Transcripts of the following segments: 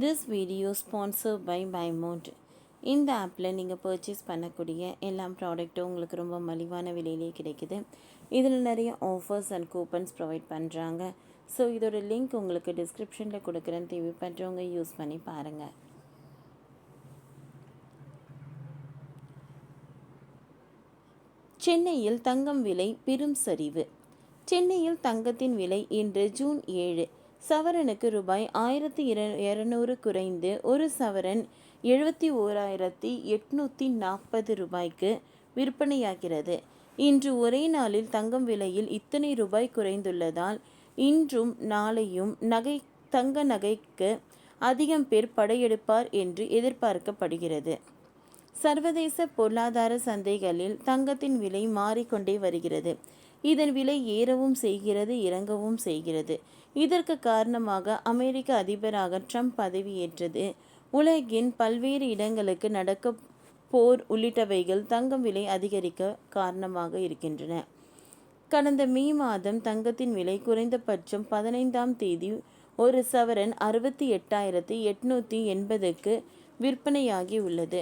This video sponsored by Bymount. இந்த ஆப்பில் நீங்கள் பர்ச்சேஸ் பண்ணக்கூடிய எல்லா ப்ராடக்ட்டும் உங்களுக்கு ரொம்ப மலிவான விலையிலே கிடைக்குது. இதில் நிறைய ஆஃபர்ஸ் அண்ட் கூப்பன்ஸ் ப்ரொவைட் பண்ணுறாங்க. ஸோ இதோட லிங்க் உங்களுக்கு டிஸ்கிரிப்ஷனில் கொடுக்குறேன், தேவைப்படுறவங்க யூஸ் பண்ணி பாருங்கள். சென்னையில் தங்கம் விலை பெரும் சரிவு. சென்னையில் தங்கத்தின் விலை இன்று ஜூன் 7 சவரனுக்கு ரூபாய் 1200 குறைந்து ஒரு சவரன் 71,840 ரூபாய்க்கு விற்பனையாகிறது. இன்று ஒரே நாளில் தங்கம் விலையில் இத்தனை ரூபாய் குறைந்துள்ளதால் இன்றும் நாளையும் தங்க நகைக்கு அதிகம் பேர் படையெடுப்பார் என்று எதிர்பார்க்கப்படுகிறது. சர்வதேச பொருளாதார சந்தைகளில் தங்கத்தின் விலை மாறிக்கொண்டே வருகிறது. இதன் விலை ஏறவும் செய்கிறது, இறங்கவும் செய்கிறது. இதற்கு காரணமாக அமெரிக்க அதிபராக ட்ரம்ப் பதவியேற்றது, உலகின் பல்வேறு இடங்களுக்கு நடக்க போர் உள்ளிட்டவைகள் தங்கம் விலை அதிகரிக்க காரணமாக இருக்கின்றன. கடந்த மே மாதம் தங்கத்தின் விலை குறைந்தபட்சம் 15ஆம் தேதி ஒரு சவரன் 68,880க்கு விற்பனையாகி உள்ளது.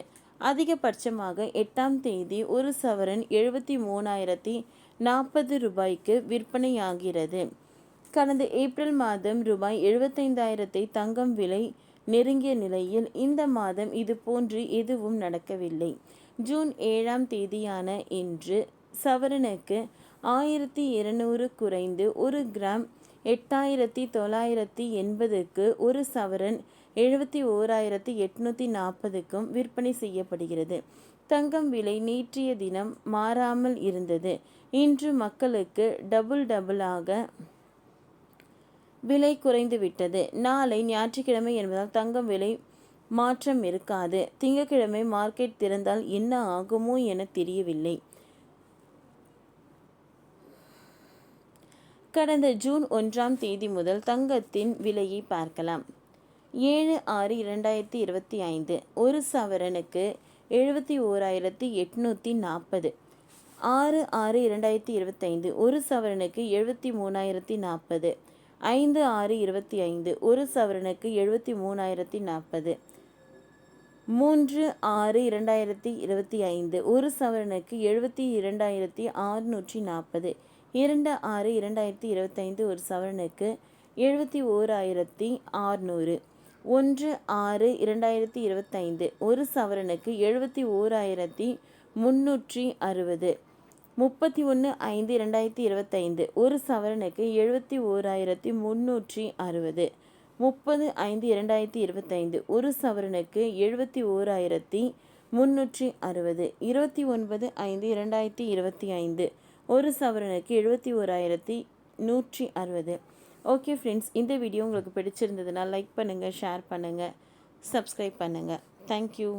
அதிகபட்சமாக 8ஆம் தேதி ஒரு சவரன் 73,040 ரூபாய்க்கு விற்பனையாகிறது. கடந்த ஏப்ரல் மாதம் ரூபாய் 75,000 தங்கம் விலை நெருங்கிய நிலையில் இந்த மாதம் இது போன்று எதுவும் நடக்கவில்லை. ஜூன் 7ஆம் தேதியான இன்று சவரனுக்கு 1,200 குறைந்து ஒரு கிராம் 8,980க்கு, ஒரு சவரன் 71,840க்கும் விற்பனை செய்யப்படுகிறது. தங்கம் விலை நேற்றைய தினம் மாறாமல் இருந்தது. இன்று மக்களுக்கு டபுளாக விலை குறைந்துவிட்டது. நாளை ஞாயிற்றுக்கிழமை என்பதால் தங்கம் விலை மாற்றம் இருக்காது. திங்கட்கிழமை மார்க்கெட் திறந்தால் என்ன ஆகுமோ என தெரியவில்லை. கடந்த ஜூன் 1ஆம் தேதி முதல் தங்கத்தின் விலையை பார்க்கலாம். 7/6/2025 ஒரு சவரனுக்கு 71,840. 6/6/2025 ஒரு சவரனுக்கு 73,040. 5/6/25 ஒரு சவரனுக்கு 73,040. 3/6/2025 ஒரு சவரனுக்கு 72,640. 2/6/2025 ஒரு சவரனுக்கு 71,600. 1/6/2025 ஒரு சவரனுக்கு 71,360. 31/5/2025 ஒரு சவரனுக்கு 71,360. 30/5/2025 ஒரு சவரனுக்கு 71,360. 29/5/2025 ஒரு சவரனுக்கு 71,160. ஓகே ஃப்ரெண்ட்ஸ், இந்த வீடியோ உங்களுக்கு பிடிச்சிருந்ததுன்னா லைக் பண்ணுங்கள், ஷேர் பண்ணுங்கள், சப்ஸ்கிரைப் பண்ணுங்கள். தேங்க்யூ.